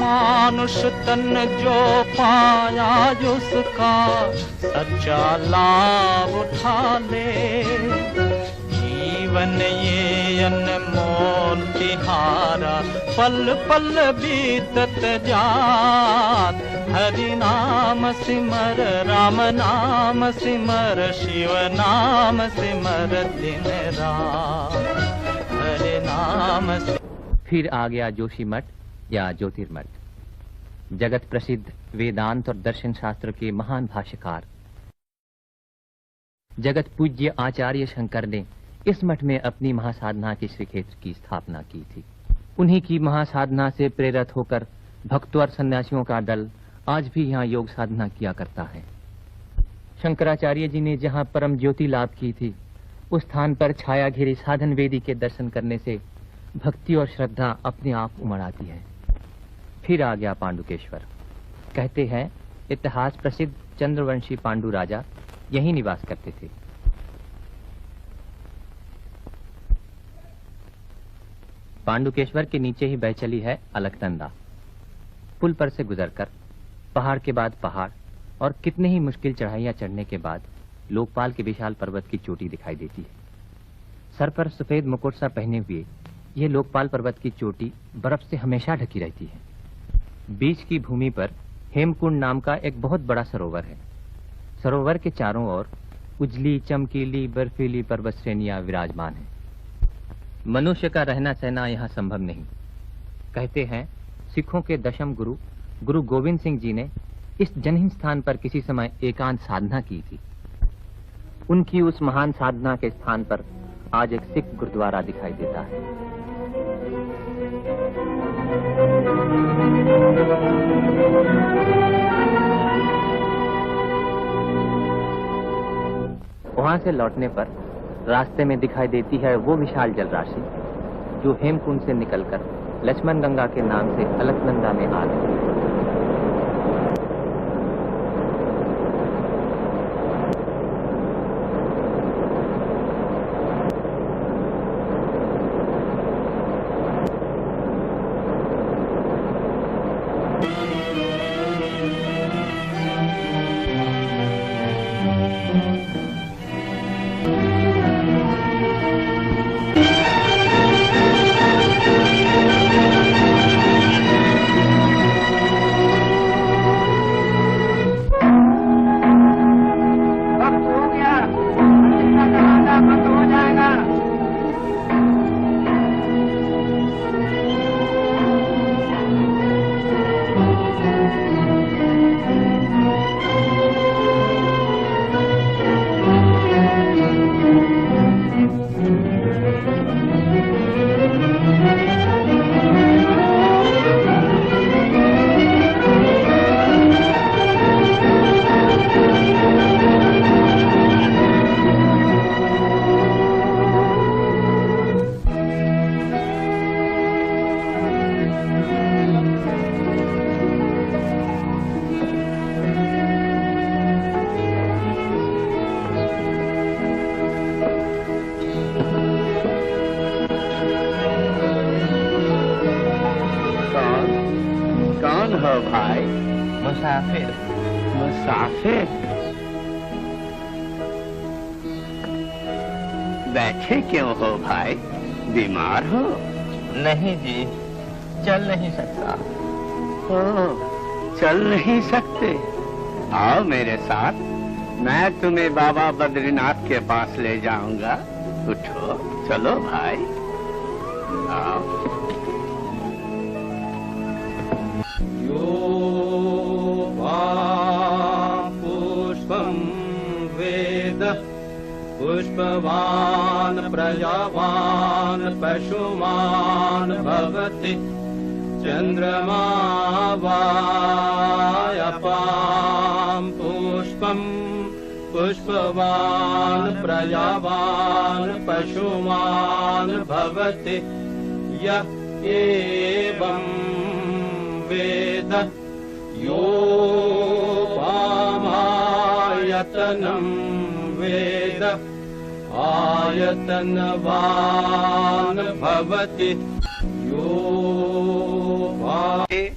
मानुष तन जो पाया उसका सच्चा लाभ उठा ले। जीवन ये अनमोल तिहारा पल पल बीतत जात। हरि नाम सिमर राम नाम सिमर शिव नाम सिमर दिन रात। हरि नाम। फिर आ गया जोशी मठ या ज्योतिर्मठ। जगत प्रसिद्ध वेदांत और दर्शन शास्त्र के महान भाष्यकार जगत पूज्य आचार्य शंकर ने इस मठ में अपनी महासाधना के श्री क्षेत्र की स्थापना की थी। उन्हीं की महासाधना से प्रेरित होकर भक्तों और सन्यासियों का दल आज भी यहाँ योग साधना किया करता है। शंकराचार्य जी ने जहाँ परम ज्योति लाभ की थी, उस स्थान पर छाया घिरी साधन वेदी के दर्शन करने से भक्ति और श्रद्धा अपने आप उमड़ आती है। फिर आ गया पांडुकेश्वर। कहते हैं इतिहास प्रसिद्ध चंद्रवंशी पांडु राजा यहीं निवास करते थे। पांडुकेश्वर के नीचे ही बह चली है अलकनंदा। पुल पर से गुजरकर पहाड़ के बाद पहाड़ और कितने ही मुश्किल चढ़ाइयां चढ़ने के बाद लोकपाल के विशाल पर्वत की चोटी दिखाई देती है। सर पर सफेद मुकुट सा पहने हुए यह लोकपाल पर्वत की चोटी बर्फ से हमेशा ढकी रहती है। बीच की भूमि पर हेमकुंड नाम का एक बहुत बड़ा सरोवर है। सरोवर के चारों ओर उजली चमकीली बर्फीली पर्वत श्रेणियां विराजमान हैं। मनुष्य का रहना सहना यहाँ संभव नहीं। कहते हैं सिखों के दशम गुरु गुरु गोविंद सिंह जी ने इस जनहीन स्थान पर किसी समय एकांत साधना की थी। उनकी उस महान साधना के स्थान पर आज एक सिख गुरुद्वारा दिखाई देता है। वहां से लौटने पर रास्ते में दिखाई देती है वो विशाल जलराशि जो हेमकुंड से निकलकर लक्ष्मण गंगा के नाम से अलकनंदा में आ गई। मुसाफिर बैठे क्यों हो भाई? बीमार हो? नहीं जी, चल नहीं सकता। ओ, चल नहीं सकते? आओ मेरे साथ, मैं तुम्हें बाबा बद्रीनाथ के पास ले जाऊंगा। उठो, चलो भाई, आओ। पुष्पं वेद पुष्पवान् प्रजावान् पशुमान् भवति चन्द्रमा वायपां पुष्पं पुष्पवान् प्रजावान् पशुमान् भवति य एवं वेद योपामायतनं वेद आयतनवान् भवति योपामायतनं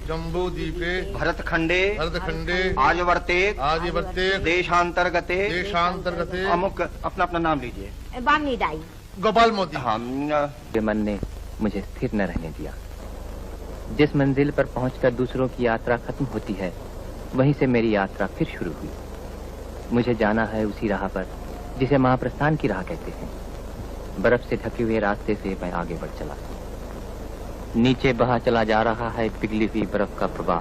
जम्बूद्वीपे भरतखंडे भरतखंडे आर्यवर्ते आदिवर्ते देशांतर्गते देशांतर्गते अमुक अपना अपना नाम लीजिए। बामनी दाई। गोपाल मोदी। हम मेरे मन ने मुझे स्थिर न रहने दिया। जिस मंजिल पर पहुंचकर दूसरों की यात्रा खत्म होती है, वहीं से मेरी यात्रा फिर शुरू हुई। मुझे जाना है उसी राह पर जिसे महाप्रस्थान की राह कहते हैं। बर्फ से ढके हुए रास्ते से मैं आगे बढ़ चला। नीचे बहा चला जा रहा है पिघली हुई बर्फ का प्रवाह।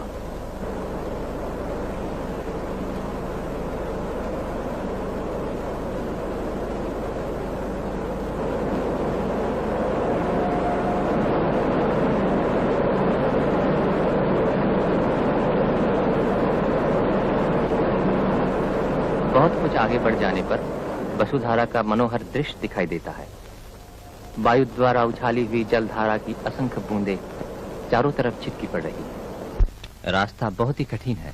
बहुत कुछ आगे बढ़ जाने पर वसुधारा का मनोहर दृश्य दिखाई देता है। वायु द्वारा उछाली हुई जलधारा की असंख्य बूंदें चारों तरफ छिटकी पड़ रही है। रास्ता बहुत ही कठिन है,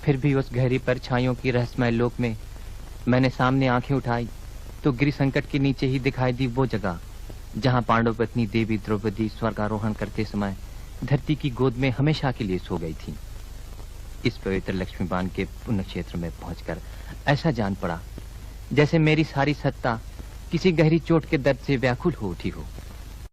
फिर भी उस गहरी परछाइयों की रहस्यमय लोक में मैंने सामने आंखें उठाई तो गिरि संकट के नीचे ही दिखाई दी वो जगह जहां पांडव पत्नी देवी द्रौपदी स्वर्गारोहण करते समय धरती की गोद में हमेशा के लिए सो गई थी। इस पवित्र लक्ष्मीबान के पुण्य क्षेत्र में पहुंचकर ऐसा जान पड़ा जैसे मेरी सारी सत्ता किसी गहरी चोट के दर्द से व्याकुल हो उठी हो।